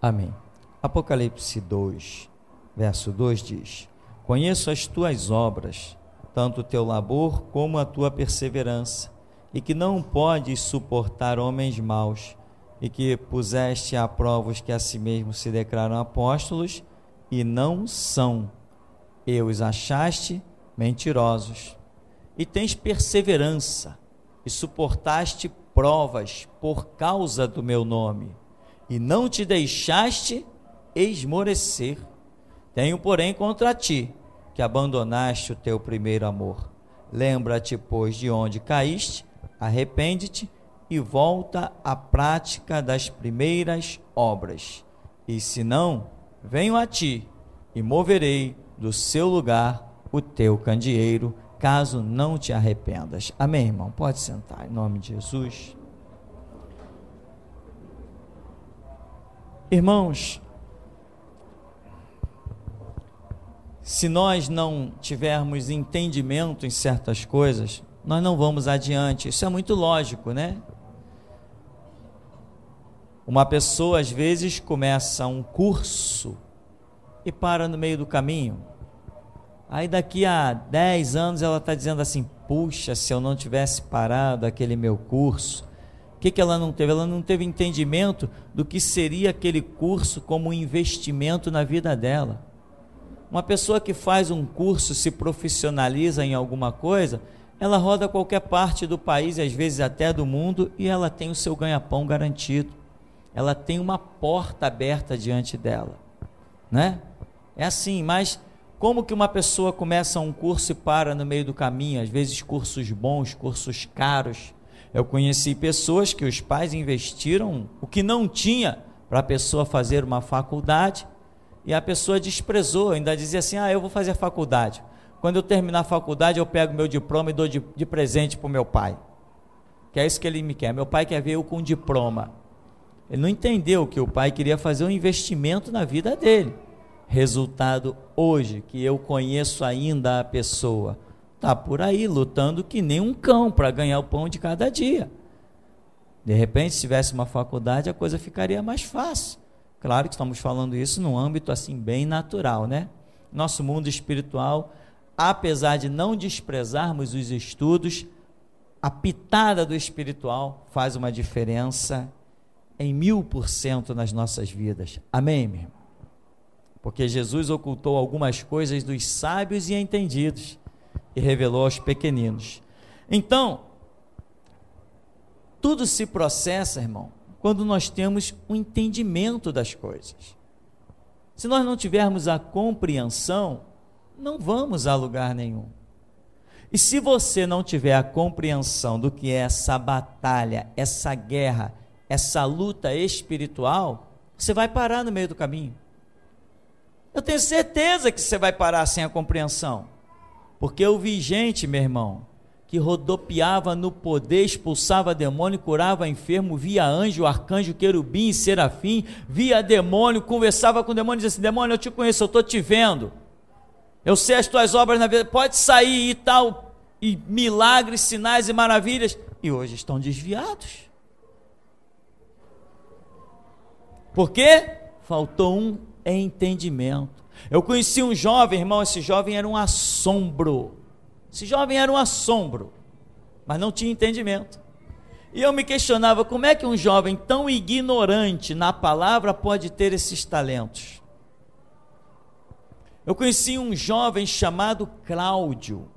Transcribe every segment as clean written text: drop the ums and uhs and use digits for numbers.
Amém. Apocalipse 2, verso 2 diz: Conheço as tuas obras, tanto o teu labor como a tua perseverança, e que não podes suportar homens maus, e que puseste à prova os que a si mesmo se declaram apóstolos, e não são, e os achaste mentirosos. E tens perseverança, e suportaste provas por causa do meu nome, e não te deixaste esmorecer. Tenho, porém, contra ti, que abandonaste o teu primeiro amor. Lembra-te, pois, de onde caíste, arrepende-te e volta à prática das primeiras obras. E se não, venho a ti e moverei do seu lugar o teu candeeiro, caso não te arrependas. Amém, irmão? Pode sentar, em nome de Jesus. Irmãos, se nós não tivermos entendimento em certas coisas, nós não vamos adiante. Isso é muito lógico, né? Uma pessoa, às vezes, começa um curso e para no meio do caminho. Aí daqui a 10 anos ela está dizendo assim: puxa, se eu não tivesse parado aquele meu curso. O que ela não teve? Ela não teve entendimento do que seria aquele curso como um investimento na vida dela. Uma pessoa que faz um curso, se profissionaliza em alguma coisa, ela roda qualquer parte do país, às vezes até do mundo, e ela tem o seu ganha-pão garantido. Ela tem uma porta aberta diante dela, né? É assim. Mas como que uma pessoa começa um curso e para no meio do caminho? Às vezes cursos bons, cursos caros. Eu conheci pessoas que os pais investiram o que não tinha para a pessoa fazer uma faculdade, e a pessoa desprezou, ainda dizia assim: eu vou fazer a faculdade, quando eu terminar a faculdade eu pego meu diploma e dou de presente para o meu pai, que é isso que ele me quer. Meu pai quer ver eu com diploma. Ele não entendeu que o pai queria fazer um investimento na vida dele. Resultado, hoje, que eu conheço ainda a pessoa, está por aí lutando que nem um cão para ganhar o pão de cada dia. De repente, se tivesse uma faculdade, a coisa ficaria mais fácil. Claro que estamos falando isso num âmbito assim bem natural, né? Nosso mundo espiritual, apesar de não desprezarmos os estudos, a pitada do espiritual faz uma diferença em 1000% nas nossas vidas. Amém, meu irmão? Porque Jesus ocultou algumas coisas dos sábios e entendidos e revelou aos pequeninos. Então, tudo se processa, irmão, quando nós temos um entendimento das coisas. Se nós não tivermos a compreensão, não vamos a lugar nenhum. E se você não tiver a compreensão do que é essa batalha, essa guerra, essa luta espiritual, você vai parar no meio do caminho. Eu tenho certeza que você vai parar sem a compreensão. Porque eu vi gente, meu irmão, que rodopiava no poder, expulsava demônio, curava enfermo, via anjo, arcanjo, querubim e serafim, via demônio, conversava com o demônio e dizia assim: demônio, eu te conheço, eu estou te vendo, eu sei as tuas obras na vida, pode sair e tal, e milagres, sinais e maravilhas, e hoje estão desviados. Por quê? Faltou um entendimento. Eu conheci um jovem, irmão, esse jovem era um assombro. Esse jovem era um assombro, mas não tinha entendimento. E eu me questionava, como é que um jovem tão ignorante na palavra pode ter esses talentos? Eu conheci um jovem chamado Cláudio,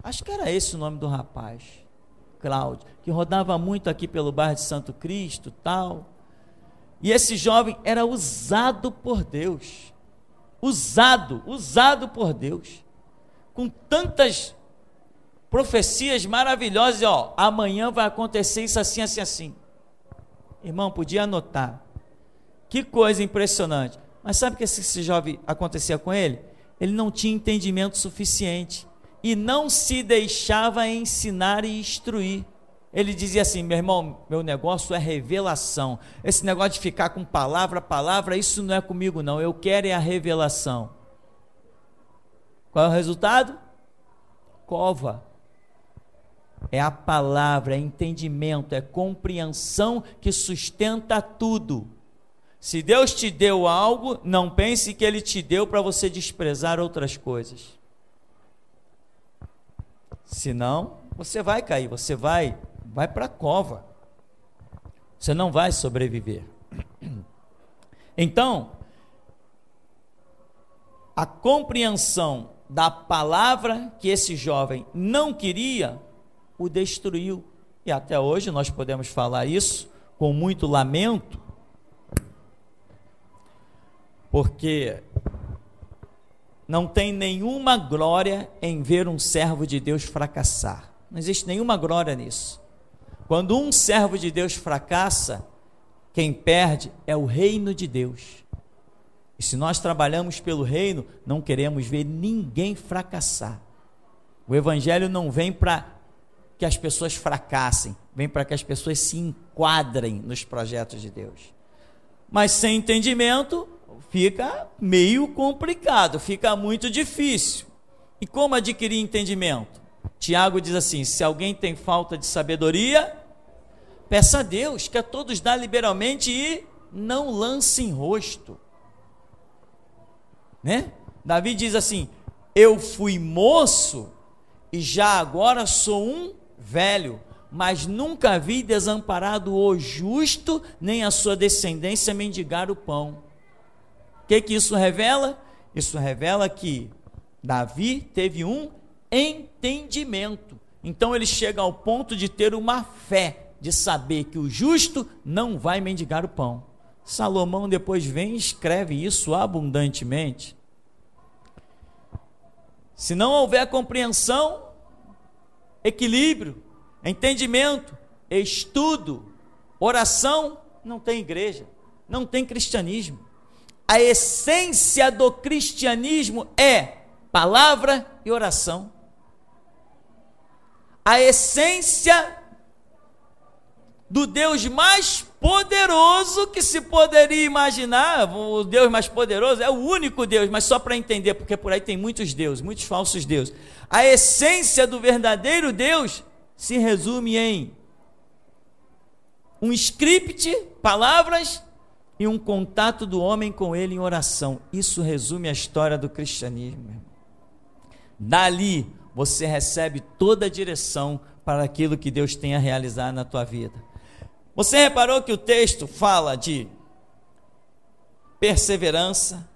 acho que era esse o nome do rapaz, Cláudio, que rodava muito aqui pelo bairro de Santo Cristo, tal. E esse jovem era usado por Deus, usado por Deus, com tantas profecias maravilhosas, amanhã vai acontecer isso assim, assim, assim. Irmão, podia anotar, que coisa impressionante. Mas sabe o que esse jovem acontecia com ele? Ele não tinha entendimento suficiente, e não se deixava ensinar e instruir. Ele dizia assim: meu irmão, meu negócio é revelação, esse negócio de ficar com palavra, isso não é comigo não, eu quero é a revelação. Qual é o resultado? Cova. É a palavra, é entendimento, é compreensão que sustenta tudo. Se Deus te deu algo, não pense que Ele te deu para você desprezar outras coisas. Senão, você vai cair, você vai para a cova. Você não vai sobreviver. Então, a compreensão da palavra que esse jovem não queria, o destruiu. E até hoje nós podemos falar isso com muito lamento, porque não tem nenhuma glória em ver um servo de Deus fracassar. Não existe nenhuma glória nisso. Quando um servo de Deus fracassa, quem perde é o reino de Deus. E se nós trabalhamos pelo reino, não queremos ver ninguém fracassar. O evangelho não vem para que as pessoas fracassem, vem para que as pessoas se enquadrem nos projetos de Deus. Mas sem entendimento, fica meio complicado, fica muito difícil. E como adquirir entendimento? Tiago diz assim: se alguém tem falta de sabedoria, peça a Deus, que a todos dá liberalmente e não lance em rosto. Né? Davi diz assim: eu fui moço e já agora sou um velho, mas nunca vi desamparado o justo, nem a sua descendência mendigar o pão. O que isso revela? Isso revela que Davi teve um entendimento. Então ele chega ao ponto de ter uma fé, de saber que o justo não vai mendigar o pão. Salomão depois vem e escreve isso abundantemente. Se não houver compreensão, equilíbrio, entendimento, estudo, oração, não tem igreja, não tem cristianismo. A essência do cristianismo é palavra e oração. A essência do Deus mais poderoso que se poderia imaginar, o Deus mais poderoso é o único Deus, mas só para entender, porque por aí tem muitos deuses, muitos falsos deuses. A essência do verdadeiro Deus se resume em um script, palavras e um contato do homem com ele em oração. Isso resume a história do cristianismo. Dali você recebe toda a direção para aquilo que Deus tem a realizar na tua vida. Você reparou que o texto fala de perseverança,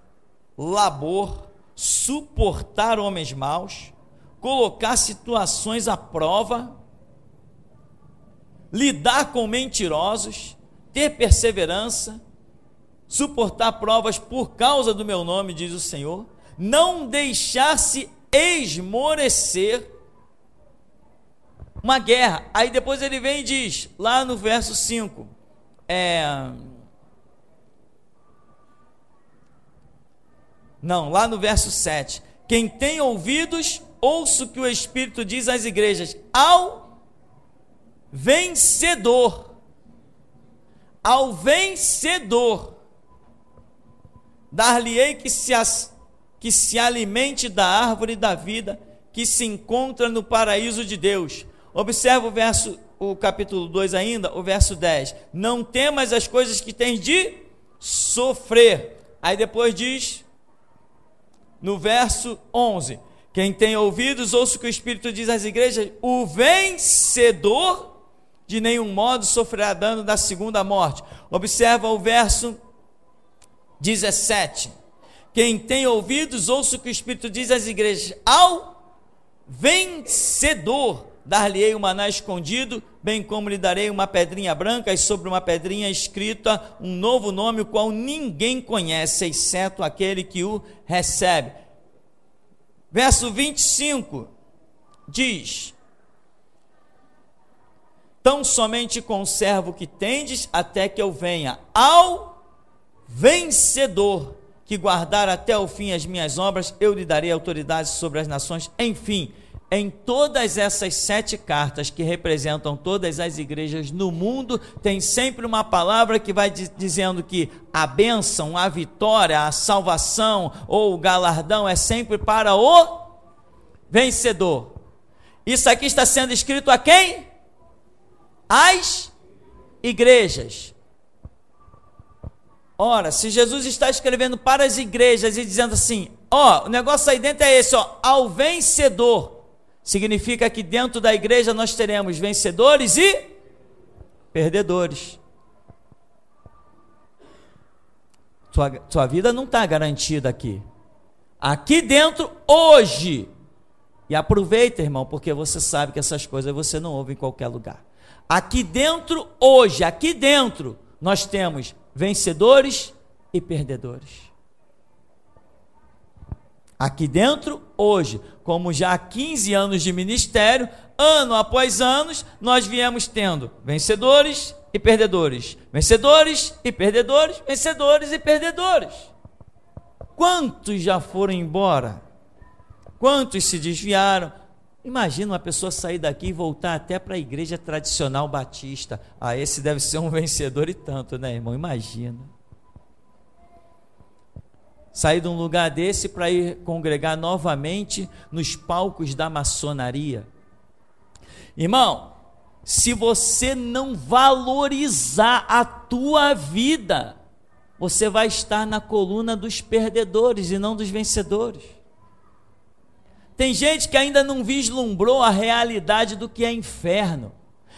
labor, suportar homens maus, colocar situações à prova, lidar com mentirosos, ter perseverança, suportar provas por causa do meu nome, diz o Senhor, não deixar-se esmorecer. Uma guerra. Aí depois ele vem e diz, lá no verso 5, lá no verso 7, quem tem ouvidos, ouça o que o Espírito diz às igrejas, ao vencedor, dar-lhe-ei que se alimente da árvore da vida, que se encontra no paraíso de Deus. Observa o capítulo 2 ainda, o verso 10. Não temas as coisas que tens de sofrer. Aí depois diz, no verso 11, quem tem ouvidos, ouça o que o Espírito diz às igrejas, o vencedor de nenhum modo sofrerá dano da segunda morte. Observa o verso 17. Quem tem ouvidos, ouça o que o Espírito diz às igrejas, ao vencedor dar-lhe-ei o maná escondido, bem como lhe darei uma pedrinha branca, e sobre uma pedrinha escrita um novo nome, o qual ninguém conhece, exceto aquele que o recebe. Verso 25 diz, tão somente conservo o que tendes, até que eu venha. Ao vencedor, que guardar até o fim as minhas obras, eu lhe darei autoridade sobre as nações. Enfim, em todas essas 7 cartas que representam todas as igrejas no mundo, tem sempre uma palavra que vai dizendo que a bênção, a vitória, a salvação ou o galardão é sempre para o vencedor. Isso aqui está sendo escrito a quem? As igrejas. Ora, se Jesus está escrevendo para as igrejas e dizendo assim, ó, o negócio aí dentro é esse, ó, ao vencedor, significa que dentro da igreja nós teremos vencedores e perdedores. Sua vida não está garantida aqui. Aqui dentro, hoje. E aproveita, irmão, porque você sabe que essas coisas você não ouve em qualquer lugar. Aqui dentro, hoje, aqui dentro, nós temos vencedores e perdedores. Aqui dentro, hoje, como já há 15 anos de ministério, ano após ano, nós viemos tendo vencedores e perdedores, vencedores e perdedores, vencedores e perdedores. Quantos já foram embora? Quantos se desviaram? Imagina uma pessoa sair daqui e voltar até para a igreja tradicional batista. Ah, esse deve ser um vencedor e tanto, né, irmão? Imagina. Sair de um lugar desse para ir congregar novamente nos palcos da maçonaria. Irmão, se você não valorizar a tua vida, você vai estar na coluna dos perdedores e não dos vencedores. Tem gente que ainda não vislumbrou a realidade do que é inferno.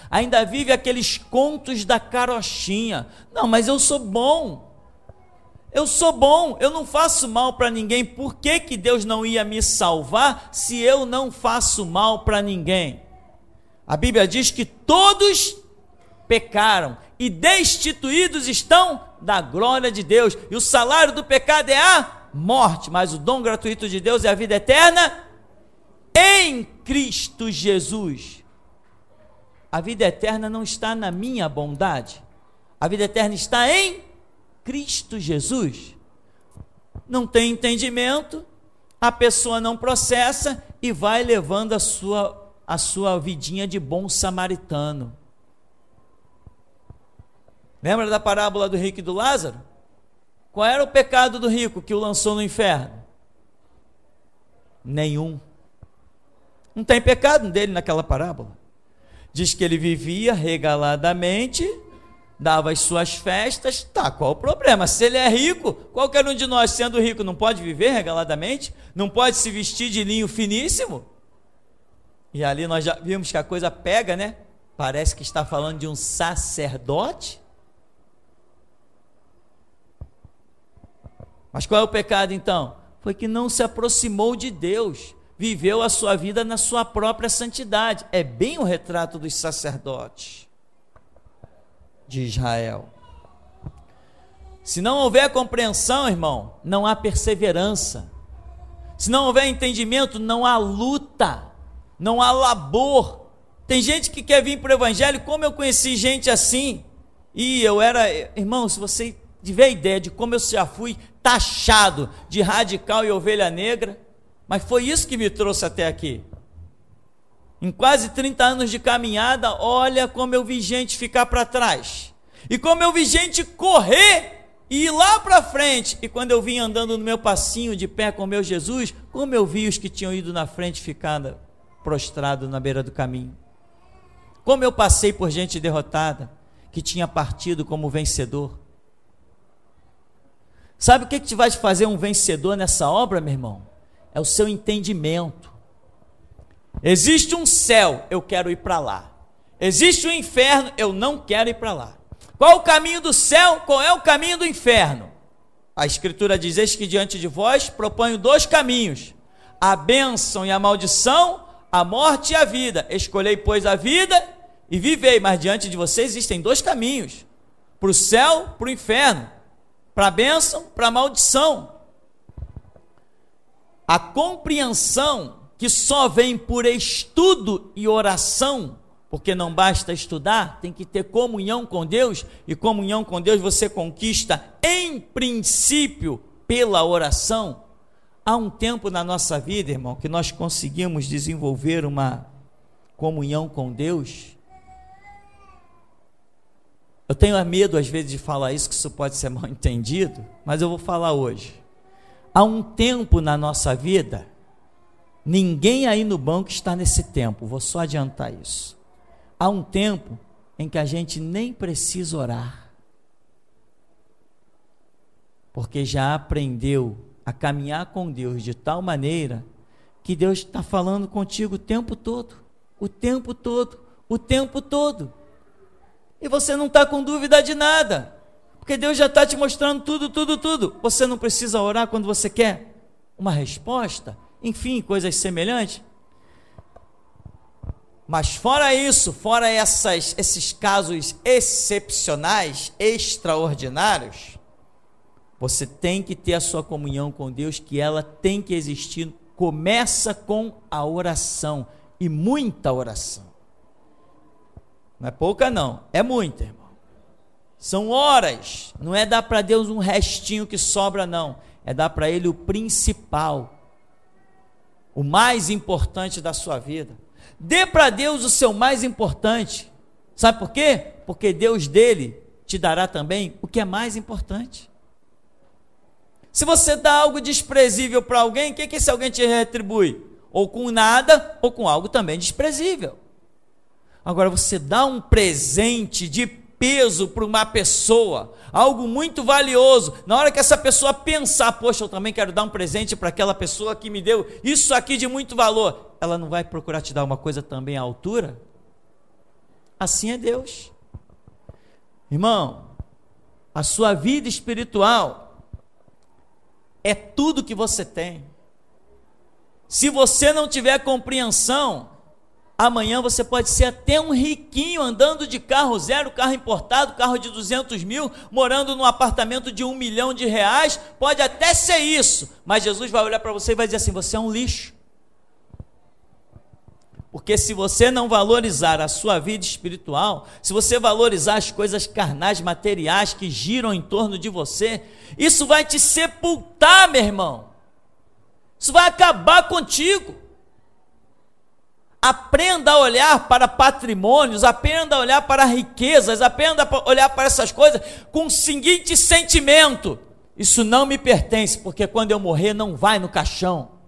Ainda vive aqueles contos da carochinha. Não, mas eu sou bom. Eu sou bom, eu não faço mal para ninguém. Por que que Deus não ia me salvar se eu não faço mal para ninguém? A Bíblia diz que todos pecaram e destituídos estão da glória de Deus. E o salário do pecado é a morte, mas o dom gratuito de Deus é a vida eterna em Cristo Jesus. A vida eterna não está na minha bondade. A vida eterna está em Cristo Jesus. Não tem entendimento, a pessoa não processa e vai levando a sua vidinha de bom samaritano. Lembra da parábola do rico e do Lázaro? Qual era o pecado do rico que o lançou no inferno? Nenhum. Não tem pecado dele naquela parábola. Diz que ele vivia regaladamente, dava as suas festas, tá, qual o problema? Se ele é rico, qualquer um de nós sendo rico não pode viver regaladamente? Não pode se vestir de linho finíssimo? E ali nós já vimos que a coisa pega, né? Parece que está falando de um sacerdote. Mas qual é o pecado então? Foi que não se aproximou de Deus, viveu a sua vida na sua própria santidade. É bem o retrato dos sacerdotes de Israel. Se não houver compreensão, irmão, não há perseverança. Se não houver entendimento, não há luta, não há labor. Tem gente que quer vir para o evangelho, como eu conheci gente assim, e eu era, irmão, se você tiver ideia de como eu já fui taxado de radical e ovelha negra, mas foi isso que me trouxe até aqui. Em quase 30 anos de caminhada, olha como eu vi gente ficar para trás, e como eu vi gente correr e ir lá para frente, e quando eu vim andando no meu passinho de pé com o meu Jesus, como eu vi os que tinham ido na frente ficar prostrado na beira do caminho. Como eu passei por gente derrotada, que tinha partido como vencedor. Sabe o que te vai fazer um vencedor nessa obra, meu irmão? É o seu entendimento. Existe um céu, eu quero ir para lá. Existe um inferno, eu não quero ir para lá. Qual o caminho do céu? Qual é o caminho do inferno? A Escritura diz: eis que diante de vós proponho 2 caminhos, a bênção e a maldição, a morte e a vida. Escolhei, pois, a vida e vivei. Mas diante de vocês existem 2 caminhos, para o céu, para o inferno, para a bênção, para a maldição. A compreensão que só vem por estudo e oração, porque não basta estudar, tem que ter comunhão com Deus, e comunhão com Deus você conquista, em princípio, pela oração. Há um tempo na nossa vida, irmão, que nós conseguimos desenvolver uma comunhão com Deus. Eu tenho medo às vezes de falar isso, que isso pode ser mal entendido, mas eu vou falar hoje. Há um tempo na nossa vida, ninguém aí no banco está nesse tempo, vou só adiantar isso. Há um tempo em que a gente nem precisa orar. porque já aprendeu a caminhar com Deus de tal maneira que Deus está falando contigo o tempo todo, o tempo todo, o tempo todo. E você não está com dúvida de nada, porque Deus já está te mostrando tudo, tudo, tudo. Você não precisa orar quando você quer uma resposta, enfim, coisas semelhantes. Mas fora isso, fora esses casos excepcionais, extraordinários, você tem que ter a sua comunhão com Deus, que ela tem que existir. Começa com a oração, e muita oração. Não é pouca não, é muita, irmão. São horas, não é dar para Deus um restinho que sobra não, é dar para Ele o principal, o mais importante da sua vida. Dê para Deus o seu mais importante, sabe por quê? Porque Deus dele te dará também o que é mais importante. Se você dá algo desprezível para alguém, o que esse alguém te retribui? Ou com nada, ou com algo também desprezível. Agora, você dá um presente de peso para uma pessoa, algo muito valioso, na hora que essa pessoa pensar, poxa, eu também quero dar um presente para aquela pessoa que me deu isso aqui de muito valor, ela não vai procurar te dar uma coisa também à altura? Assim é Deus. Irmão, a sua vida espiritual é tudo que você tem. Se você não tiver compreensão, amanhã você pode ser até um riquinho, andando de carro zero, carro importado, carro de 200 mil, morando num apartamento de R$1 milhão, pode até ser isso, mas Jesus vai olhar para você e vai dizer assim, você é um lixo. Porque se você não valorizar a sua vida espiritual, se você valorizar as coisas carnais, materiais que giram em torno de você, isso vai te sepultar, meu irmão. Isso vai acabar contigo. Aprenda a olhar para patrimônios, aprenda a olhar para riquezas, aprenda a olhar para essas coisas com o seguinte sentimento: isso não me pertence, porque quando eu morrer não vai no caixão.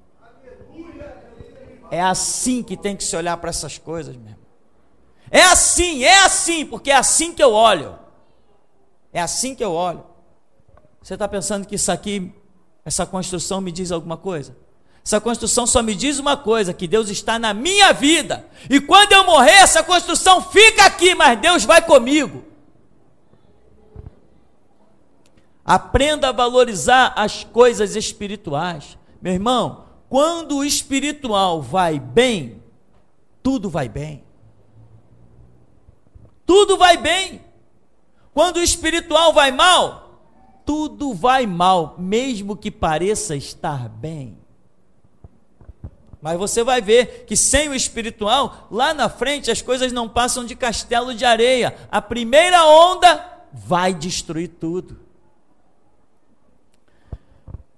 É assim que tem que se olhar para essas coisas, meu irmão. É assim, porque é assim que eu olho. É assim que eu olho. Você está pensando que isso aqui, essa construção me diz alguma coisa? Essa construção só me diz uma coisa, que Deus está na minha vida, e quando eu morrer, essa construção fica aqui, mas Deus vai comigo. Aprenda a valorizar as coisas espirituais. Meu irmão, quando o espiritual vai bem, tudo vai bem. Tudo vai bem. Quando o espiritual vai mal, tudo vai mal, mesmo que pareça estar bem. Mas você vai ver que sem o espiritual, lá na frente as coisas não passam de castelo de areia. A primeira onda vai destruir tudo.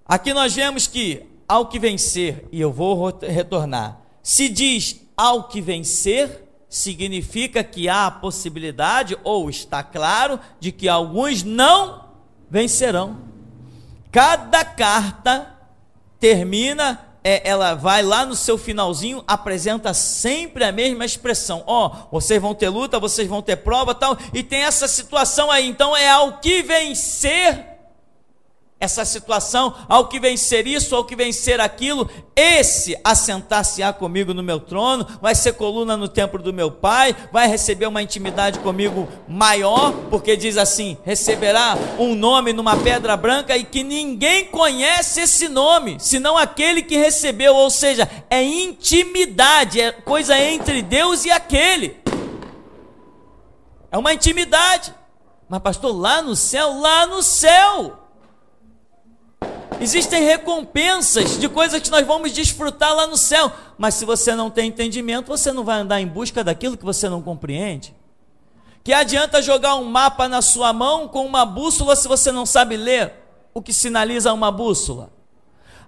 Aqui nós vemos que ao que vencer, e eu vou retornar, se diz ao que vencer, significa que há a possibilidade, ou está claro, de que alguns não vencerão. Cada carta termina, ela vai lá no seu finalzinho, apresenta sempre a mesma expressão. Vocês vão ter luta, vocês vão ter prova, tal, e tem essa situação aí. Então é ao que vencer essa situação, ao que vencer isso, ao que vencer aquilo, esse assentar-se-á comigo no meu trono, vai ser coluna no templo do meu Pai, vai receber uma intimidade comigo maior, porque diz assim, receberá um nome numa pedra branca, e que ninguém conhece esse nome, senão aquele que recebeu, ou seja, é intimidade, é coisa entre Deus e aquele, é uma intimidade. Mas pastor, lá no céu, existem recompensas de coisas que nós vamos desfrutar lá no céu, mas se você não tem entendimento, você não vai andar em busca daquilo que você não compreende. Que adianta jogar um mapa na sua mão com uma bússola se você não sabe ler o que sinaliza uma bússola?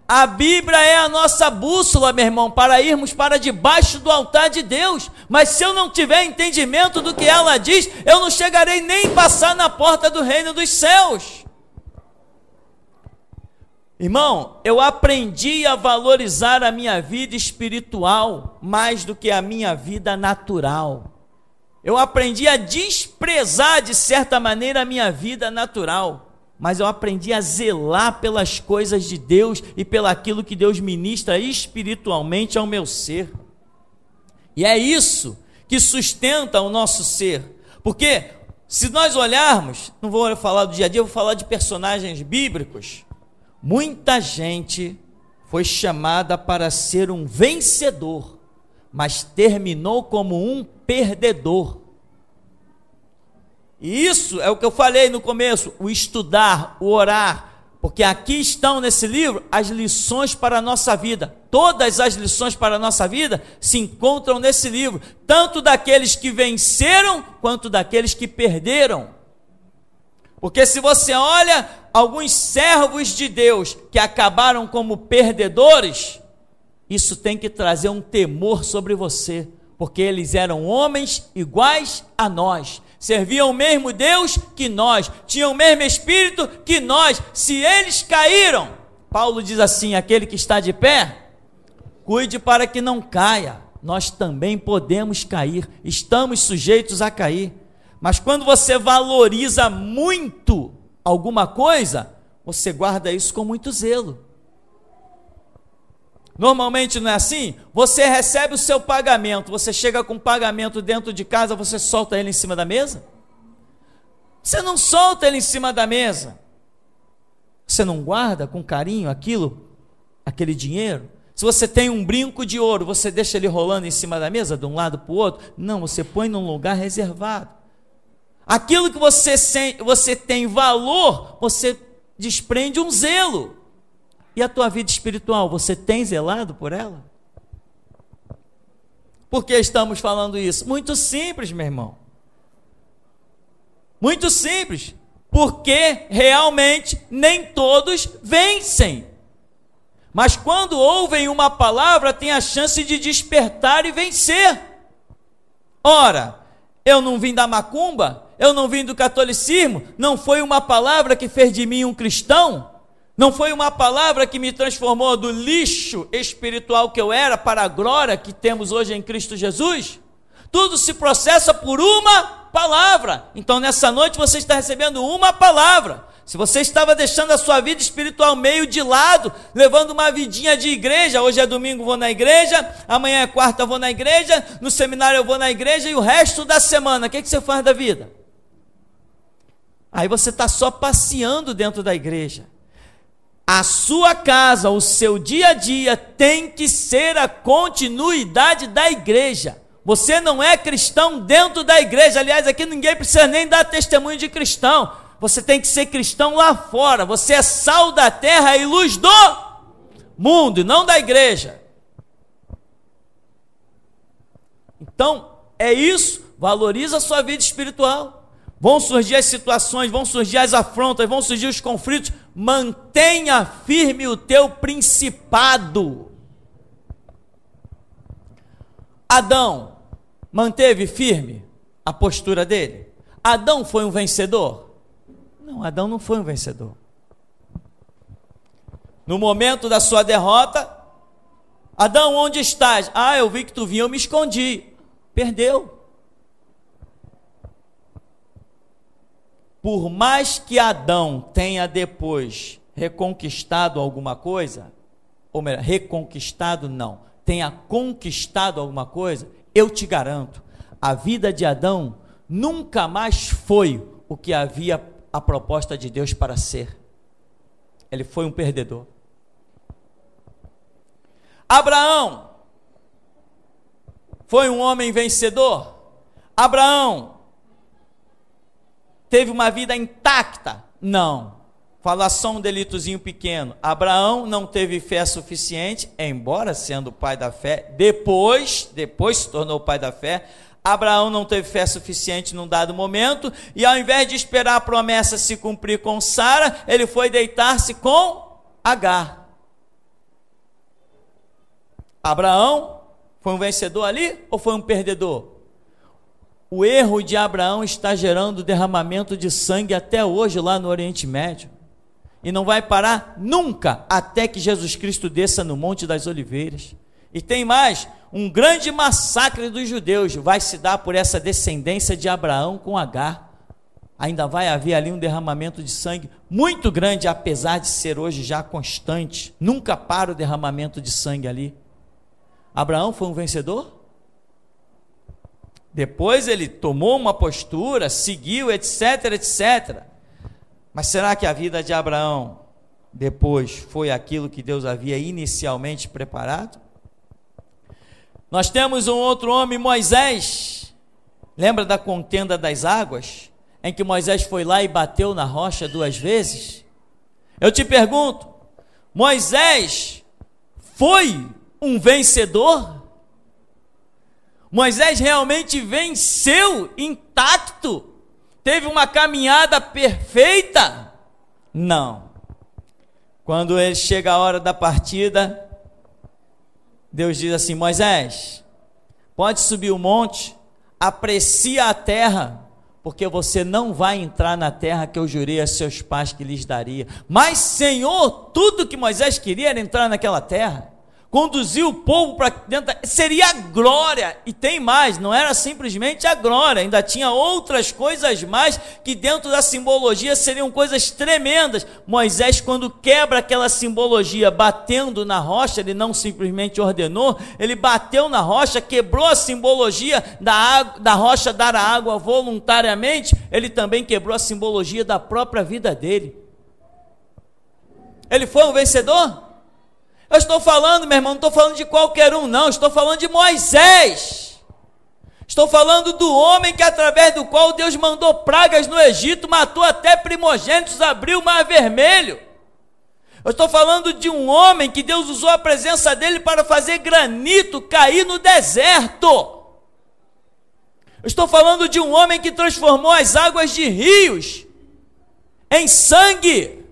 A Bíblia é a nossa bússola, meu irmão, para irmos para debaixo do altar de Deus, mas se eu não tiver entendimento do que ela diz, eu não chegarei nem passar na porta do reino dos céus. Irmão, eu aprendi a valorizar a minha vida espiritual mais do que a minha vida natural. Eu aprendi a desprezar, de certa maneira, a minha vida natural. mas eu aprendi a zelar pelas coisas de Deus e pelaquilo que Deus ministra espiritualmente ao meu ser. E é isso que sustenta o nosso ser, porque se nós olharmos, não vou falar do dia a dia, vou falar de personagens bíblicos. Muita gente foi chamada para ser um vencedor, mas terminou como um perdedor. E isso é o que eu falei no começo, o estudar, o orar, porque aqui estão nesse livro as lições para a nossa vida. Todas as lições para a nossa vida se encontram nesse livro, tanto daqueles que venceram, quanto daqueles que perderam. Porque se você olha alguns servos de Deus que acabaram como perdedores, isso tem que trazer um temor sobre você, porque eles eram homens iguais a nós, serviam o mesmo Deus que nós, tinham o mesmo Espírito que nós. Se eles caíram, Paulo diz assim: aquele que está de pé, cuide para que não caia. Nós também podemos cair, estamos sujeitos a cair. Mas quando você valoriza muito alguma coisa, você guarda isso com muito zelo. Normalmente não é assim? Você recebe o seu pagamento, você chega com o pagamento dentro de casa, você solta ele em cima da mesa? Você não solta ele em cima da mesa. Você não guarda com carinho aquele dinheiro? Se você tem um brinco de ouro, você deixa ele rolando em cima da mesa, de um lado para o outro? Não, você põe num lugar reservado. Aquilo que você tem valor, você desprende um zelo. E a tua vida espiritual, você tem zelado por ela? Por que estamos falando isso? Muito simples, meu irmão. Muito simples. Porque realmente nem todos vencem. Mas quando ouvem uma palavra, tem a chance de despertar e vencer. Ora, eu não vim da macumba, eu não vim do catolicismo, não foi uma palavra que fez de mim um cristão, não foi uma palavra que me transformou do lixo espiritual que eu era para a glória que temos hoje em Cristo Jesus. Tudo se processa por uma palavra. Então nessa noite você está recebendo uma palavra. Se você estava deixando a sua vida espiritual meio de lado, levando uma vidinha de igreja, hoje é domingo, vou na igreja, amanhã é quarta, vou na igreja, no seminário eu vou na igreja, e o resto da semana, o que você faz da vida? Aí você está só passeando dentro da igreja. A sua casa, o seu dia a dia tem que ser a continuidade da igreja. Você não é cristão dentro da igreja. Aliás, aqui ninguém precisa nem dar testemunho de cristão. Você tem que ser cristão lá fora. Você é sal da terra e luz do mundo, e não da igreja. Então, é isso. Valoriza a sua vida espiritual. Vão surgir as situações, vão surgir as afrontas, vão surgir os conflitos. Mantenha firme o teu principado. Adão manteve firme a postura dele? Adão foi um vencedor? Não, Adão não foi um vencedor. No momento da sua derrota, Adão, onde estás? Ah, eu vi que tu vinha, eu me escondi. Perdeu. Por mais que Adão tenha depois reconquistado alguma coisa, ou melhor, reconquistado não, tenha conquistado alguma coisa, eu te garanto, a vida de Adão nunca mais foi o que havia a proposta de Deus para ser. Ele foi um perdedor. Abraão foi um homem vencedor. Abraão teve uma vida intacta? Não. Falar só um delitozinho pequeno. Abraão não teve fé suficiente, embora sendo o pai da fé, depois se tornou o pai da fé. Abraão não teve fé suficiente num dado momento, e ao invés de esperar a promessa se cumprir com Sara, ele foi deitar-se com Agar. Abraão foi um vencedor ali ou foi um perdedor? O erro de Abraão está gerando derramamento de sangue até hoje lá no Oriente Médio. E não vai parar nunca até que Jesus Cristo desça no Monte das Oliveiras. E tem mais, um grande massacre dos judeus vai se dar por essa descendência de Abraão com Agar. ainda vai haver ali um derramamento de sangue muito grande, apesar de ser hoje já constante. Nunca para o derramamento de sangue ali. Abraão foi um vencedor? Depois ele tomou uma postura, seguiu, etc, etc. Mas será que a vida de Abraão depois foi aquilo que Deus havia inicialmente preparado? Nós temos um outro homem, Moisés. Lembra da contenda das águas? Em que Moisés foi lá e bateu na rocha 2 vezes? Eu te pergunto, Moisés foi um vencedor? Moisés realmente venceu intacto? Teve uma caminhada perfeita? Não. Quando ele chega a hora da partida, Deus diz assim: Moisés, pode subir o monte, aprecia a terra, porque você não vai entrar na terra que eu jurei a seus pais que lhes daria. Mas, Senhor, tudo que Moisés queria era entrar naquela terra, conduzir o povo para dentro, seria a glória. E tem mais, não era simplesmente a glória, ainda tinha outras coisas mais, que dentro da simbologia seriam coisas tremendas. Moisés, quando quebra aquela simbologia, batendo na rocha, ele não simplesmente ordenou, ele bateu na rocha, quebrou a simbologia da rocha dar a água voluntariamente, ele também quebrou a simbologia da própria vida dele. Ele foi um vencedor? Eu estou falando, meu irmão, não estou falando de qualquer um, não. Estou falando de Moisés. Estou falando do homem que, através do qual Deus mandou pragas no Egito, matou até primogênitos, abriu o mar vermelho. Eu estou falando de um homem que Deus usou a presença dele para fazer granito cair no deserto. Eu estou falando de um homem que transformou as águas de rios em sangue.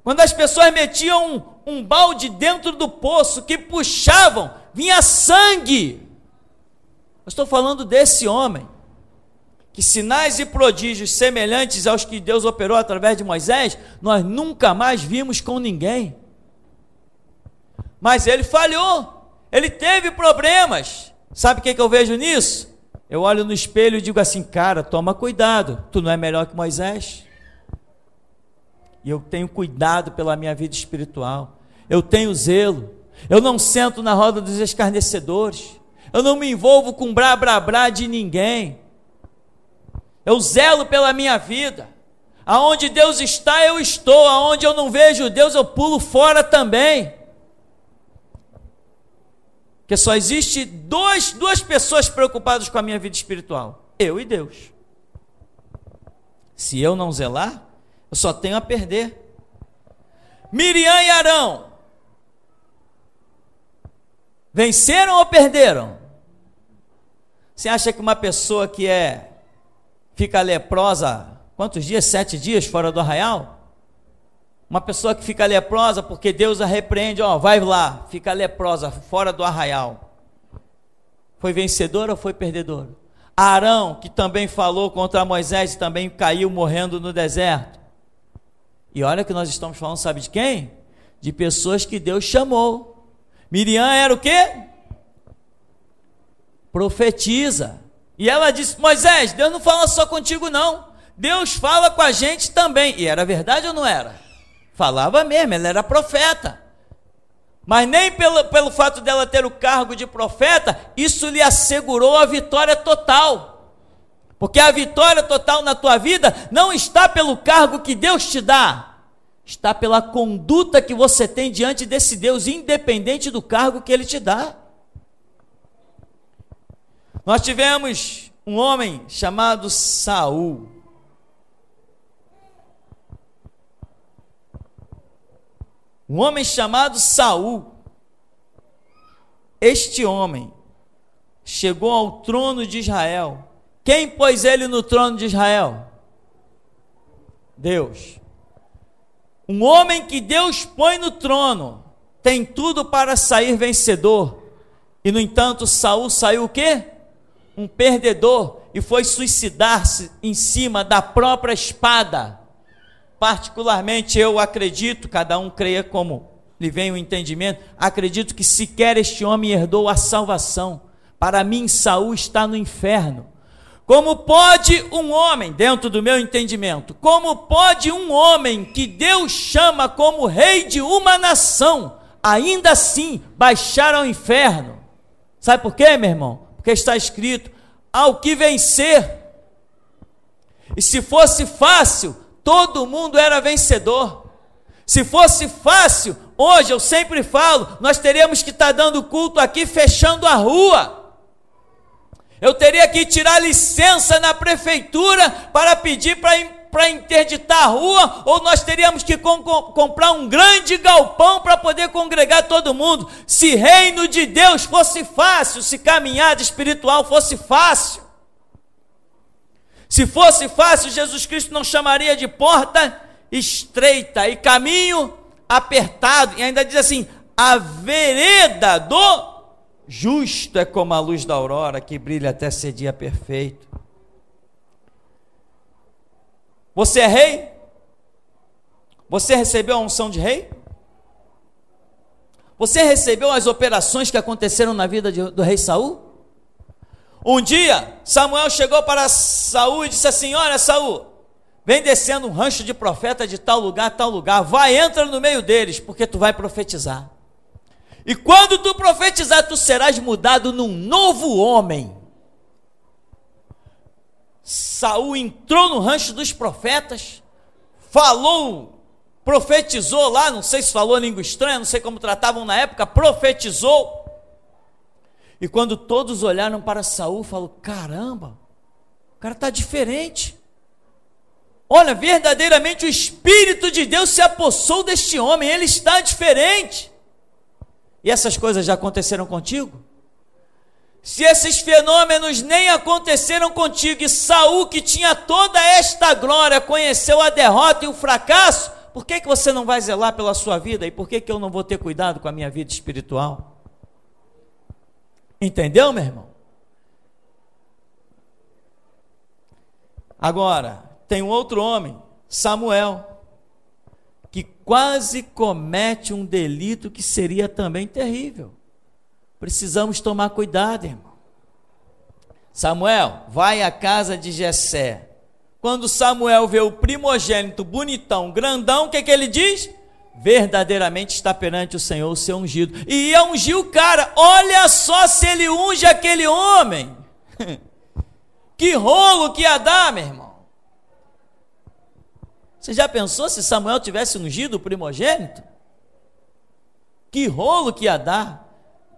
Quando as pessoas metiam um balde dentro do poço, que puxavam, vinha sangue. Eu estou falando desse homem, que sinais e prodígios semelhantes aos que Deus operou através de Moisés, nós nunca mais vimos com ninguém. Mas ele falhou, ele teve problemas. Sabe o que eu vejo nisso? Eu olho no espelho e digo assim: cara, toma cuidado, tu não é melhor que Moisés? E eu tenho cuidado pela minha vida espiritual, eu tenho zelo, eu não sento na roda dos escarnecedores, eu não me envolvo com blá de ninguém, eu zelo pela minha vida. Aonde Deus está, eu estou. Aonde eu não vejo Deus, eu pulo fora também. Porque só existe duas pessoas preocupadas com a minha vida espiritual: eu e Deus. Se eu não zelar, eu só tenho a perder. Miriam e Arão venceram ou perderam? Você acha que uma pessoa que fica leprosa, quantos dias? 7 dias fora do arraial? Uma pessoa que fica leprosa porque Deus a repreende, vai lá, fica leprosa fora do arraial, foi vencedor ou foi perdedor? Arão, que também falou contra Moisés, também caiu morrendo no deserto. E olha que nós estamos falando, sabe de quem? De pessoas que Deus chamou. Miriam era o quê? Profetiza. E ela disse: Moisés, Deus não fala só contigo não, Deus fala com a gente também. E era verdade ou não era? Falava mesmo, ela era profeta. Mas nem pelo fato dela ter o cargo de profeta, isso lhe assegurou a vitória total. Porque a vitória total na tua vida não está pelo cargo que Deus te dá, está pela conduta que você tem diante desse Deus, independente do cargo que Ele te dá. Nós tivemos um homem chamado Saul. Um homem chamado Saul. Este homem chegou ao trono de Israel. Quem pôs ele no trono de Israel? Deus. Um homem que Deus põe no trono tem tudo para sair vencedor. E no entanto, Saul saiu o quê? Um perdedor, e foi suicidar-se em cima da própria espada. Particularmente eu acredito, cada um creia como lhe vem o entendimento, acredito que sequer este homem herdou a salvação. Para mim, Saul está no inferno. Como pode um homem, dentro do meu entendimento, como pode um homem que Deus chama como rei de uma nação, ainda assim baixar ao inferno? Sabe por quê, meu irmão? Porque está escrito, ao que vencer. E se fosse fácil, todo mundo era vencedor. Se fosse fácil, hoje eu sempre falo, nós teríamos que estar dando culto aqui, fechando a rua. Eu teria que tirar licença na prefeitura para pedir para interditar a rua, ou nós teríamos que comprar um grande galpão para poder congregar todo mundo. Se reino de Deus fosse fácil, se caminhada espiritual fosse fácil, se fosse fácil, Jesus Cristo não chamaria de porta estreita e caminho apertado, e ainda diz assim, a vereda do justo é como a luz da aurora, que brilha até ser dia perfeito. Você é rei? Você recebeu a unção de rei? Você recebeu as operações que aconteceram na vida do rei Saul? Um dia, Samuel chegou para Saul e disse assim, olha Saul, vem descendo um rancho de profeta de tal lugar, vai, entra no meio deles, porque tu vai profetizar. E quando tu profetizar, tu serás mudado num novo homem. Saul entrou no rancho dos profetas, falou, profetizou lá, não sei se falou língua estranha, não sei como tratavam na época, profetizou. E quando todos olharam para Saul, falou, caramba, o cara está diferente. Olha, verdadeiramente o Espírito de Deus se apossou deste homem, ele está diferente. E essas coisas já aconteceram contigo? Se esses fenômenos nem aconteceram contigo, e Saul, que tinha toda esta glória, conheceu a derrota e o fracasso, por que você não vai zelar pela sua vida? E por que eu não vou ter cuidado com a minha vida espiritual? Entendeu, meu irmão? Agora, tem um outro homem, Samuel, que quase comete um delito que seria também terrível. Precisamos tomar cuidado, irmão. Samuel vai à casa de Jessé. Quando Samuel vê o primogênito bonitão, grandão, o que ele diz? Verdadeiramente está perante o Senhor o seu ungido. E ia ungir o cara. Olha só se ele unge aquele homem. Que rolo que ia dar, meu irmão. Você já pensou se Samuel tivesse ungido o primogênito? Que rolo que ia dar.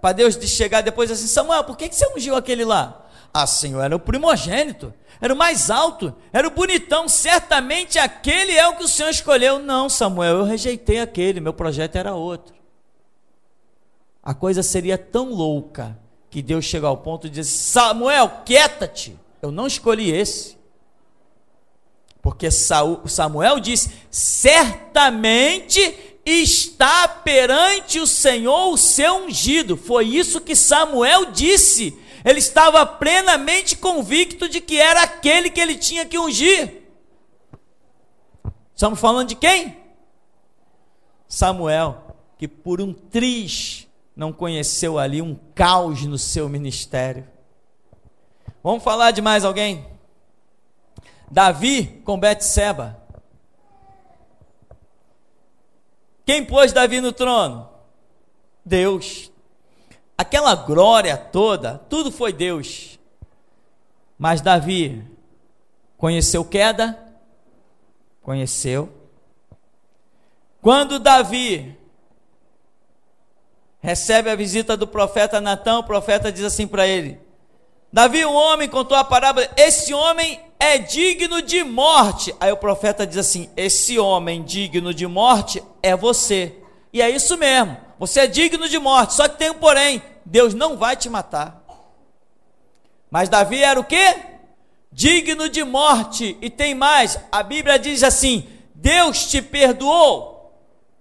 Para Deus chegar depois assim, Samuel, por que você ungiu aquele lá? Ah, Senhor, era o primogênito, era o mais alto, era o bonitão, certamente aquele é o que o Senhor escolheu. Não, Samuel, eu rejeitei aquele, meu projeto era outro. A coisa seria tão louca, que Deus chega ao ponto de dizer, Samuel, quieta-te, eu não escolhi esse. Porque Samuel disse, certamente está perante o Senhor o seu ungido. Foi isso que Samuel disse. Ele estava plenamente convicto de que era aquele que ele tinha que ungir. Estamos falando de quem? Samuel, que por um triz não conheceu ali um caos no seu ministério. Vamos falar de mais alguém? Davi com Betseba. Quem pôs Davi no trono? Deus. Aquela glória toda, tudo foi Deus. Mas Davi conheceu queda? Conheceu. Quando Davi recebe a visita do profeta Natã, o profeta diz assim para ele, Davi, um homem contou a parábola, esse homem é digno de morte. Aí o profeta diz assim, esse homem digno de morte é você. E é isso mesmo, você é digno de morte, só que tem um porém, Deus não vai te matar. Mas Davi era o quê? Digno de morte. E tem mais, a Bíblia diz assim, Deus te perdoou?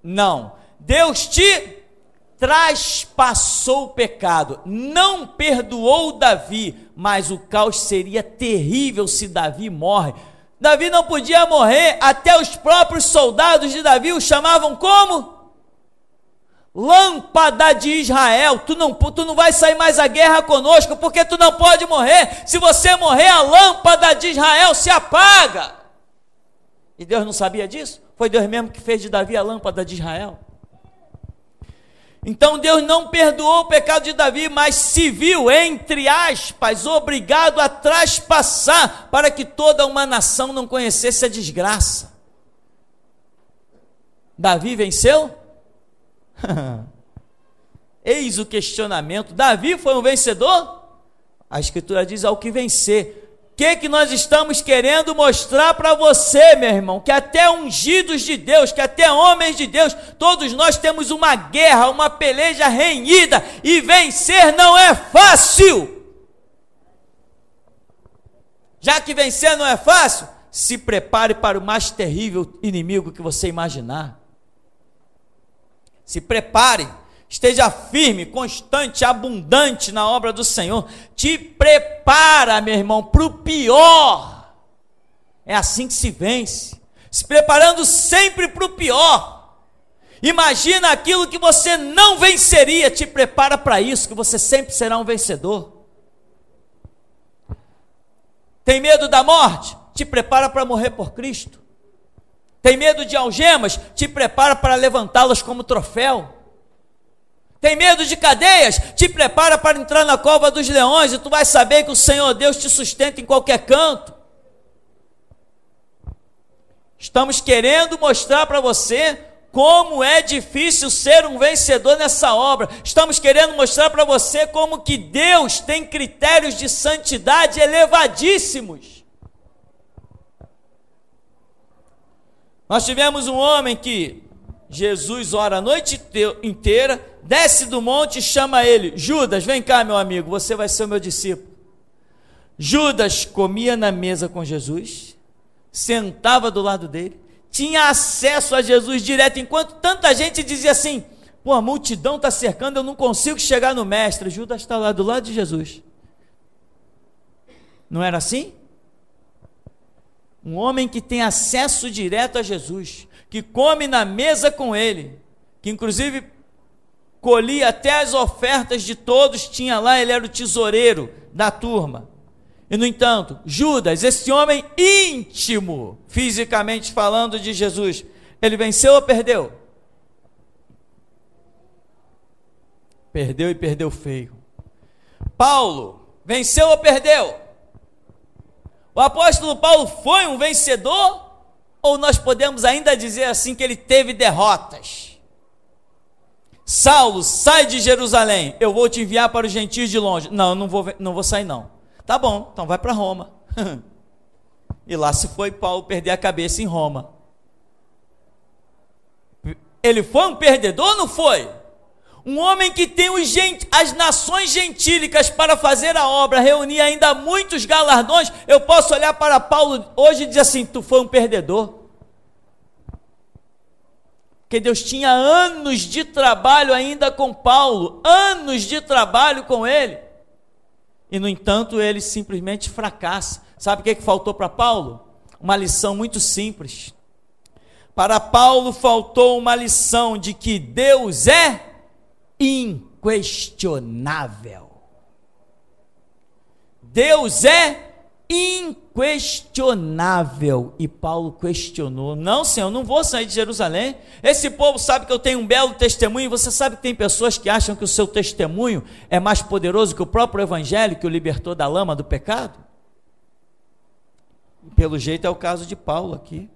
Não, Deus te traspassou o pecado, não perdoou Davi, mas o caos seria terrível se Davi morre. Davi não podia morrer, até os próprios soldados de Davi o chamavam como? lâmpada de Israel, tu não vai sair mais à guerra conosco, porque tu não pode morrer. Se você morrer, a lâmpada de Israel se apaga. E Deus não sabia disso? Foi Deus mesmo que fez de Davi a lâmpada de Israel. Então Deus não perdoou o pecado de Davi, mas se viu, entre aspas, obrigado a traspassar, para que toda uma nação não conhecesse a desgraça. Davi venceu? Eis o questionamento. Davi foi um vencedor? A Escritura diz: ao que vencer. O que nós estamos querendo mostrar para você, meu irmão? Que até ungidos de Deus, que até homens de Deus, todos nós temos uma guerra, uma peleja renhida, e vencer não é fácil. Já que vencer não é fácil, se prepare para o mais terrível inimigo que você imaginar. Se prepare, esteja firme, constante, abundante na obra do Senhor. Te prepara, meu irmão, para o pior. É assim que se vence, se preparando sempre para o pior. Imagina aquilo que você não venceria, te prepara para isso, que você sempre será um vencedor. Tem medo da morte? Te prepara para morrer por Cristo. Tem medo de algemas? Te prepara para levantá-las como troféu. Tem medo de cadeias? Te prepara para entrar na cova dos leões, e tu vai saber que o Senhor Deus te sustenta em qualquer canto. Estamos querendo mostrar para você como é difícil ser um vencedor nessa obra. Estamos querendo mostrar para você como que Deus tem critérios de santidade elevadíssimos. Nós tivemos um homem que Jesus ora a noite inteira, desce do monte e chama ele: Judas, vem cá, meu amigo, você vai ser o meu discípulo. Judas comia na mesa com Jesus, sentava do lado dele, tinha acesso a Jesus direto, enquanto tanta gente dizia assim: pô, a multidão está cercando, eu não consigo chegar no mestre. Judas está lá do lado de Jesus. Não era assim? Um homem que tem acesso direto a Jesus, que come na mesa com ele, que inclusive colhia até as ofertas de todos, tinha lá, ele era o tesoureiro da turma. E no entanto, Judas, esse homem íntimo, fisicamente falando, de Jesus, ele venceu ou perdeu? Perdeu, e perdeu feio. Paulo, venceu ou perdeu? O apóstolo Paulo foi um vencedor? Ou nós podemos ainda dizer assim que ele teve derrotas? Saulo, sai de Jerusalém, eu vou te enviar para os gentios de longe. Não, não vou sair não. Tá bom, então vai para Roma. E lá se foi Paulo perder a cabeça em Roma. Ele foi um perdedor ou não foi? Um homem que tem as nações gentílicas para fazer a obra, reunir ainda muitos galardões. Eu posso olhar para Paulo hoje e dizer assim: tu foi um perdedor. Porque Deus tinha anos de trabalho ainda com Paulo, anos de trabalho com ele. E no entanto ele simplesmente fracassa. Sabe o que faltou para Paulo? Uma lição muito simples. Para Paulo faltou uma lição de que Deus é inquestionável. Deus é inquestionável. E Paulo questionou: não, Senhor, eu não vou sair de Jerusalém. Esse povo sabe que eu tenho um belo testemunho. Você sabe que tem pessoas que acham que o seu testemunho é mais poderoso que o próprio evangelho que o libertou da lama do pecado? Pelo jeito é o caso de Paulo aqui.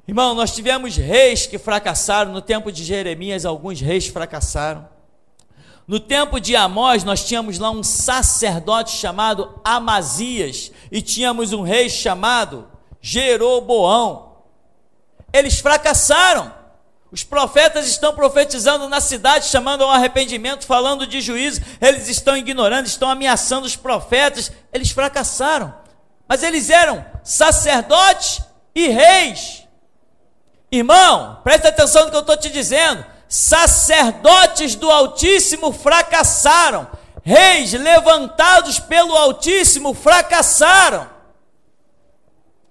Irmão, nós tivemos reis que fracassaram. No tempo de Jeremias, alguns reis fracassaram. No tempo de Amós, nós tínhamos lá um sacerdote chamado Amazias, e tínhamos um rei chamado Jeroboão. Eles fracassaram. Os profetas estão profetizando na cidade, chamando ao arrependimento, falando de juízo. Eles estão ignorando, estão ameaçando os profetas. Eles fracassaram. Mas eles eram sacerdotes e reis. Irmão, presta atenção no que eu estou te dizendo. Sacerdotes do Altíssimo fracassaram. Reis levantados pelo Altíssimo fracassaram.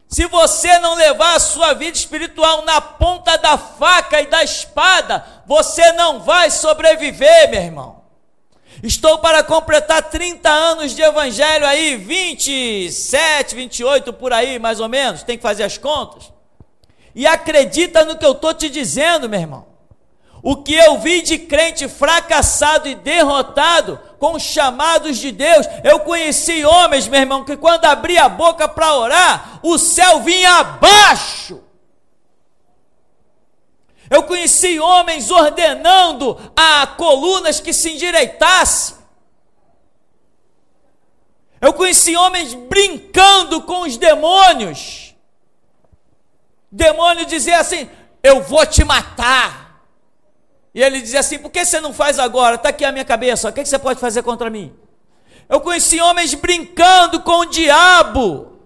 Se você não levar a sua vida espiritual na ponta da faca e da espada, você não vai sobreviver, meu irmão. Estou para completar 30 anos de evangelho aí, 27, 28 por aí, mais ou menos, tem que fazer as contas. E acredita no que eu estou te dizendo, meu irmão. O que eu vi de crente fracassado e derrotado com os chamados de Deus, eu conheci homens, meu irmão, que quando abria a boca para orar, o céu vinha abaixo. Eu conheci homens ordenando a colunas que se endireitassem. Eu conheci homens brincando com os demônios. Demônio dizia assim: eu vou te matar. E ele dizia assim: por que você não faz agora? Está aqui a minha cabeça, o que você pode fazer contra mim? Eu conheci homens brincando com o diabo,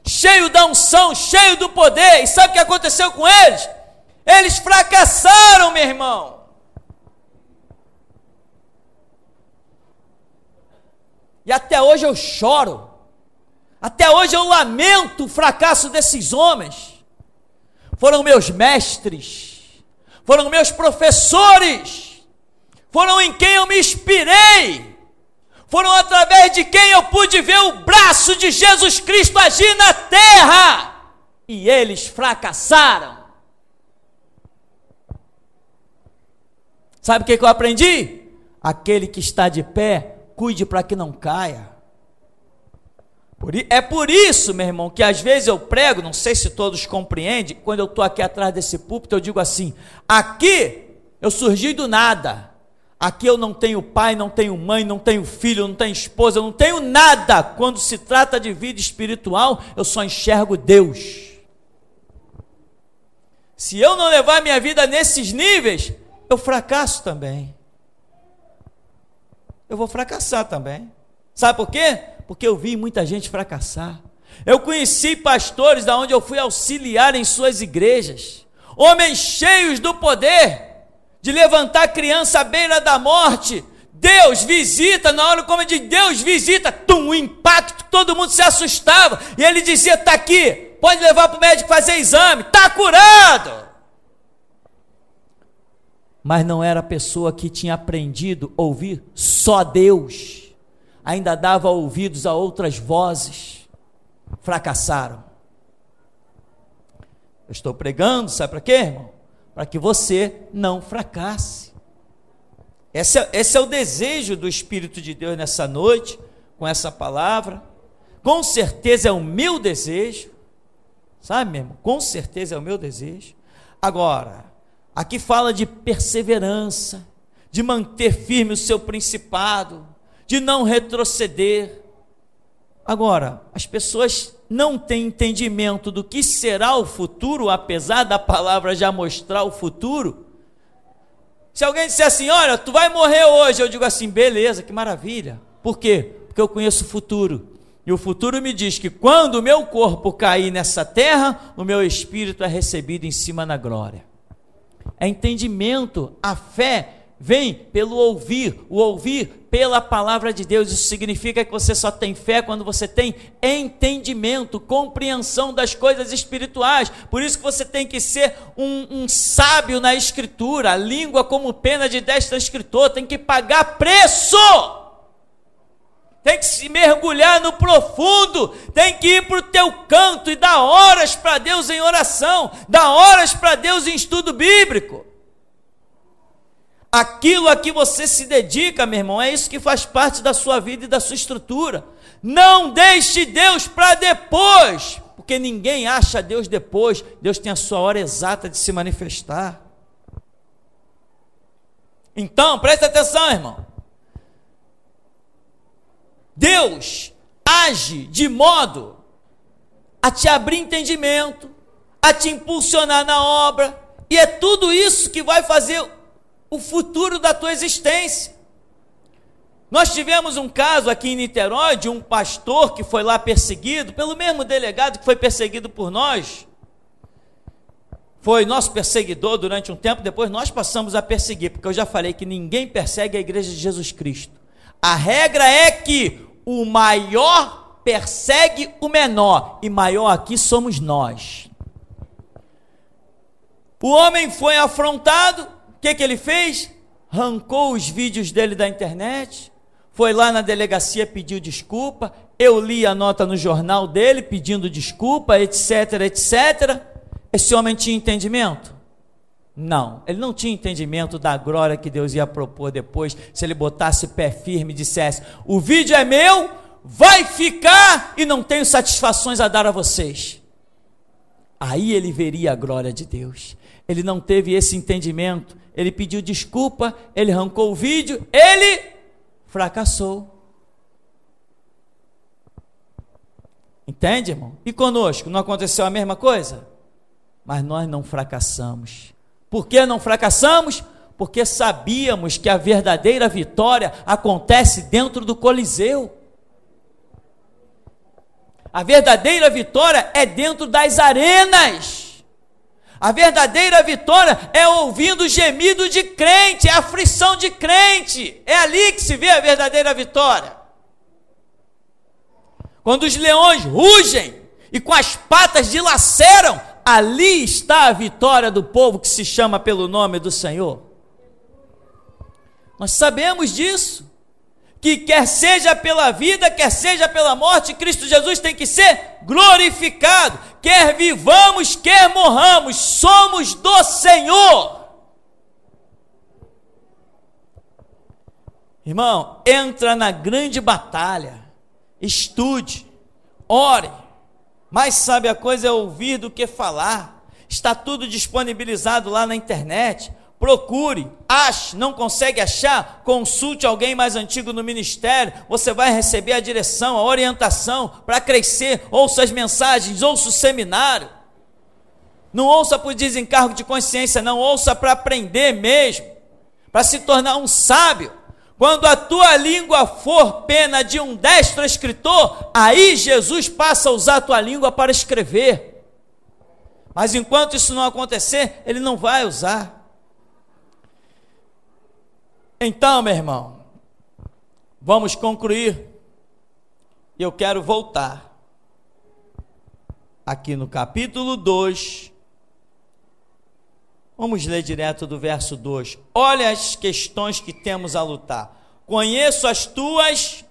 cheio da unção, cheio do poder. E sabe o que aconteceu com eles? Eles fracassaram, meu irmão. E até hoje eu choro, até hoje eu lamento o fracasso desses homens. Foram meus mestres, foram meus professores, foram em quem eu me inspirei, foram através de quem eu pude ver o braço de Jesus Cristo agir na terra, e eles fracassaram. Sabe o que eu aprendi? Aquele que está de pé, cuide para que não caia. É por isso, meu irmão, que às vezes eu prego, não sei se todos compreendem, quando eu estou aqui atrás desse púlpito, eu digo assim: aqui eu surgi do nada, aqui eu não tenho pai, não tenho mãe, não tenho filho, não tenho esposa, eu não tenho nada. Quando se trata de vida espiritual, eu só enxergo Deus. Se eu não levar minha vida nesses níveis, eu fracasso também. Eu vou fracassar também. Sabe por quê? Porque eu vi muita gente fracassar. Eu conheci pastores da onde eu fui auxiliar em suas igrejas, homens cheios do poder de levantar criança à beira da morte. Deus visita, na hora como de Deus visita, um impacto, todo mundo se assustava, e ele dizia: está aqui, pode levar para o médico fazer exame, está curado. Mas não era a pessoa que tinha aprendido a ouvir só Deus, ainda dava ouvidos a outras vozes, fracassaram. Eu estou pregando, sabe para quê, irmão? Para que você não fracasse. Esse é o desejo do Espírito de Deus nessa noite, com essa palavra. Com certeza é o meu desejo, sabe, meu irmão? Com certeza é o meu desejo. Agora, aqui fala de perseverança, de manter firme o seu principado, de não retroceder. Agora, as pessoas não têm entendimento do que será o futuro, apesar da palavra já mostrar o futuro. Se alguém disser assim: olha, tu vai morrer hoje, eu digo assim: beleza, que maravilha. Por quê? Porque eu conheço o futuro. E o futuro me diz que quando o meu corpo cair nessa terra, o meu espírito é recebido em cima na glória. É entendimento. A fé vem pelo ouvir, o ouvir pela palavra de Deus. Isso significa que você só tem fé quando você tem entendimento, compreensão das coisas espirituais. Por isso que você tem que ser um sábio na escritura, a língua como pena de destro escritor, tem que pagar preço, tem que se mergulhar no profundo, tem que ir para o teu canto e dar horas para Deus em oração, dar horas para Deus em estudo bíblico. Aquilo a que você se dedica, meu irmão, é isso que faz parte da sua vida e da sua estrutura. Não deixe Deus para depois, porque ninguém acha Deus depois. Deus tem a sua hora exata de se manifestar. Então, preste atenção, irmão. Deus age de modo a te abrir entendimento, a te impulsionar na obra, e é tudo isso que vai fazer o futuro da tua existência. Nós tivemos um caso aqui em Niterói de um pastor que foi lá perseguido pelo mesmo delegado que foi perseguido por nós. Foi nosso perseguidor durante um tempo, depois nós passamos a perseguir, porque eu já falei que ninguém persegue a igreja de Jesus Cristo. A regra é que o maior persegue o menor, e maior aqui somos nós. O homem foi afrontado, o que ele fez? Arrancou os vídeos dele da internet, foi lá na delegacia, pediu desculpa, eu li a nota no jornal dele, pedindo desculpa, etc, etc. Esse homem tinha entendimento? Não, ele não tinha entendimento da glória que Deus ia propor depois, se ele botasse pé firme e dissesse, o vídeo é meu, vai ficar, e não tenho satisfações a dar a vocês. Aí ele veria a glória de Deus. Ele não teve esse entendimento, ele pediu desculpa, ele arrancou o vídeo, ele fracassou. Entende, irmão? E conosco, não aconteceu a mesma coisa? Mas nós não fracassamos. Por que não fracassamos? Porque sabíamos que a verdadeira vitória acontece dentro do Coliseu. A verdadeira vitória é dentro das arenas. A verdadeira vitória é ouvindo o gemido de crente, é a aflição de crente. É ali que se vê a verdadeira vitória. Quando os leões rugem e com as patas dilaceram, ali está a vitória do povo que se chama pelo nome do Senhor. Nós sabemos disso, que quer seja pela vida, quer seja pela morte, Cristo Jesus tem que ser glorificado, quer vivamos, quer morramos, somos do Senhor. Irmão, entra na grande batalha, estude, ore, mais sabe a coisa é ouvir do que falar, está tudo disponibilizado lá na internet, procure, ache, não consegue achar, consulte alguém mais antigo no ministério, você vai receber a direção, a orientação para crescer, ouça as mensagens, ouça o seminário, não ouça por desencargo de consciência, não, ouça para aprender mesmo, para se tornar um sábio. Quando a tua língua for pena de um destro escritor, aí Jesus passa a usar a tua língua para escrever, mas enquanto isso não acontecer, ele não vai usar. Então, meu irmão, vamos concluir, e eu quero voltar, aqui no capítulo 2, vamos ler direto do verso 2, olha as questões que temos a lutar, conheço as tuas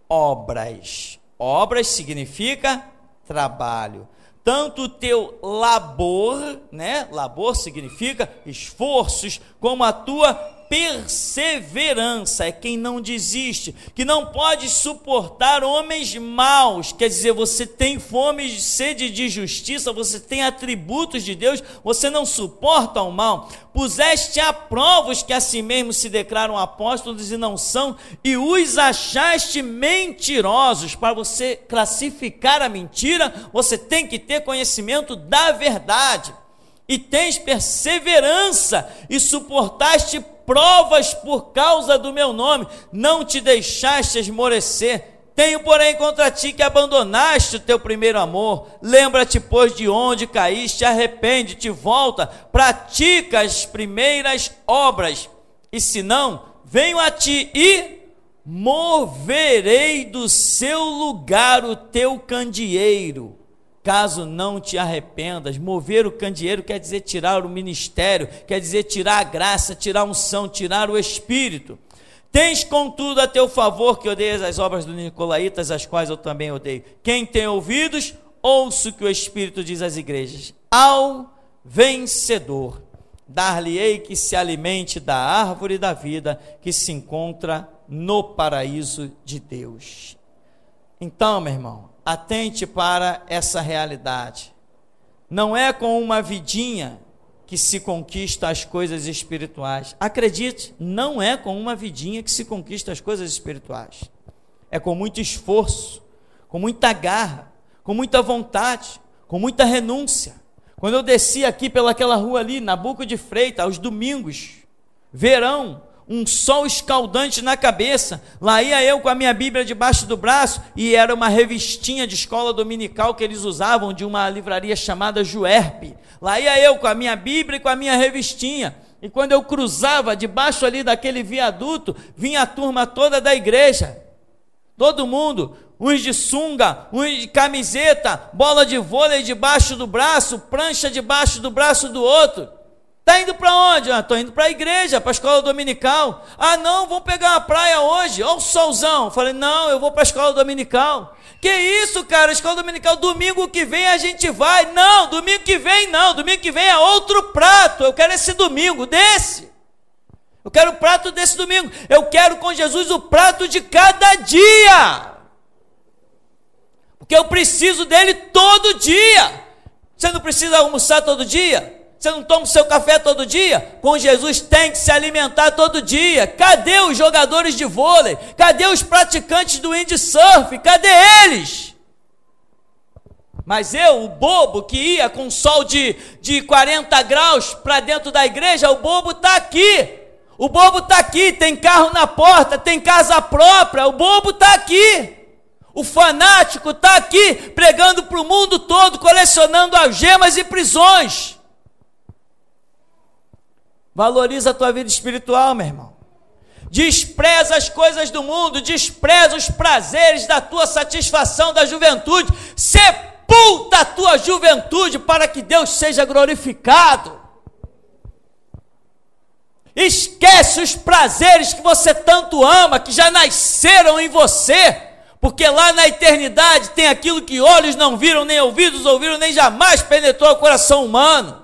obras, obras significa trabalho, tanto o teu labor, né, labor significa esforços, como a tua perseverança, é quem não desiste, que não pode suportar homens maus, quer dizer, você tem fome e sede de justiça, você tem atributos de Deus, você não suporta o mal, puseste a prova os que a si mesmo se declaram apóstolos e não são, e os achaste mentirosos. Para você classificar a mentira, você tem que ter conhecimento da verdade, e tens perseverança, e suportaste provas por causa do meu nome, não te deixaste esmorecer. Tenho, porém, contra ti que abandonaste o teu primeiro amor. Lembra-te, pois, de onde caíste, arrepende-te, volta, pratica as primeiras obras, e se não, venho a ti e moverei do seu lugar o teu candeeiro, caso não te arrependas. Mover o candeeiro quer dizer tirar o ministério, quer dizer tirar a graça, tirar a unção, tirar o espírito. Tens contudo a teu favor que odeias as obras dos nicolaítas, as quais eu também odeio. Quem tem ouvidos, ouça o que o Espírito diz às igrejas. Ao vencedor, dar-lhe-ei que se alimente da árvore da vida, que se encontra no paraíso de Deus. Então, meu irmão, atente para essa realidade. Não é com uma vidinha que se conquista as coisas espirituais. Acredite, não é com uma vidinha que se conquista as coisas espirituais. É com muito esforço, com muita garra, com muita vontade, com muita renúncia. Quando eu desci aqui pelaquela rua ali, Nabuco de Freitas, aos domingos, verão, um sol escaldante na cabeça, lá ia eu com a minha Bíblia debaixo do braço, e era uma revistinha de escola dominical que eles usavam, de uma livraria chamada Juerp. Lá ia eu com a minha Bíblia e com a minha revistinha, e quando eu cruzava debaixo ali daquele viaduto, vinha a turma toda da igreja, todo mundo, uns de sunga, uns de camiseta, bola de vôlei debaixo do braço, prancha debaixo do braço do outro. Está indo para onde? Estou indo para a igreja, para a escola dominical. Não, vamos pegar uma praia hoje, olha o solzão. Falei, não, eu vou para a escola dominical. Que isso, cara, escola dominical, domingo que vem a gente vai. Não, domingo que vem não, domingo que vem é outro prato. Eu quero esse domingo, desse. Eu quero o prato desse domingo. Eu quero com Jesus o prato de cada dia. Porque eu preciso dele todo dia. Você não precisa almoçar todo dia? Você não toma o seu café todo dia? Com Jesus tem que se alimentar todo dia. Cadê os jogadores de vôlei? Cadê os praticantes do windsurf? Cadê eles? Mas eu, o bobo que ia com sol de 40 graus para dentro da igreja, o bobo está aqui. O bobo está aqui, tem carro na porta, tem casa própria, o bobo está aqui. O fanático está aqui, pregando para o mundo todo, colecionando algemas e prisões. Valoriza a tua vida espiritual, meu irmão. Despreza as coisas do mundo, despreza os prazeres da tua satisfação da juventude. Sepulta a tua juventude para que Deus seja glorificado. Esquece os prazeres que você tanto ama, que já nasceram em você, porque lá na eternidade tem aquilo que olhos não viram, nem ouvidos ouviram, nem jamais penetrou o coração humano.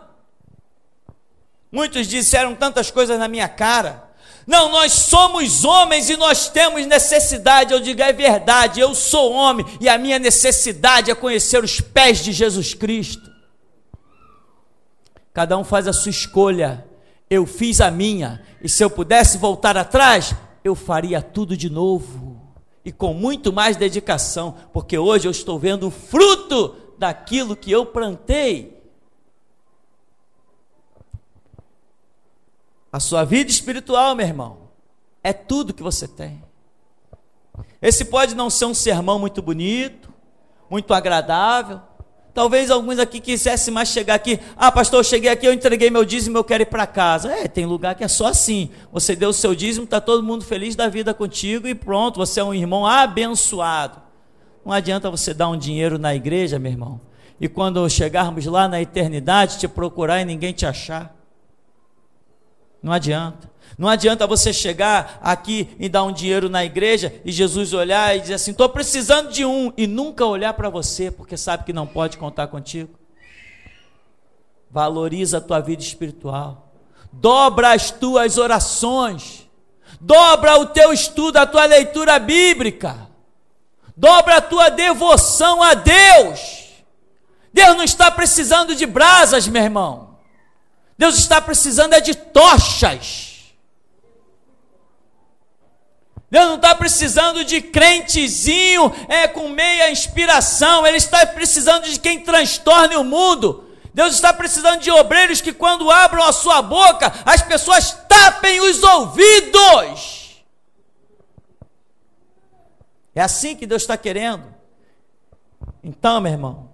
Muitos disseram tantas coisas na minha cara. Não, nós somos homens e nós temos necessidade. Eu digo, é verdade, eu sou homem e a minha necessidade é conhecer os pés de Jesus Cristo. Cada um faz a sua escolha. Eu fiz a minha, e se eu pudesse voltar atrás, eu faria tudo de novo, e com muito mais dedicação, porque hoje eu estou vendo o fruto daquilo que eu plantei. A sua vida espiritual, meu irmão, é tudo que você tem. Esse pode não ser um sermão muito bonito, muito agradável. Talvez alguns aqui quisessem mais chegar aqui. Pastor, eu cheguei aqui, eu entreguei meu dízimo, eu quero ir para casa. Tem lugar que é só assim. Você deu o seu dízimo, está todo mundo feliz da vida contigo e pronto, você é um irmão abençoado. Não adianta você dar um dinheiro na igreja, meu irmão, e quando chegarmos lá na eternidade, te procurar e ninguém te achar. Não adianta. Não adianta você chegar aqui e dar um dinheiro na igreja e Jesus olhar e dizer assim, estou precisando de um, e nunca olhar para você, porque sabe que não pode contar contigo. Valoriza a tua vida espiritual. Dobra as tuas orações. Dobra o teu estudo, a tua leitura bíblica. Dobra a tua devoção a Deus. Deus não está precisando de brasas, meu irmão. Deus está precisando de tochas. Deus não está precisando de crentezinho com meia inspiração. Ele está precisando de quem transtorne o mundo. Deus está precisando de obreiros que quando abram a sua boca, as pessoas tapem os ouvidos. É assim que Deus está querendo. Então, meu irmão,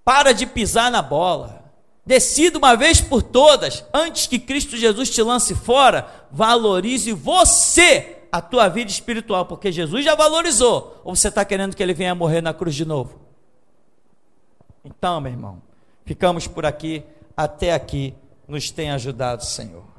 para de pisar na bola. Decida uma vez por todas, antes que Cristo Jesus te lance fora, valorize você, a tua vida espiritual, porque Jesus já valorizou, ou você está querendo que Ele venha morrer na cruz de novo? Então, meu irmão, ficamos por aqui, até aqui, nos tem ajudado, Senhor.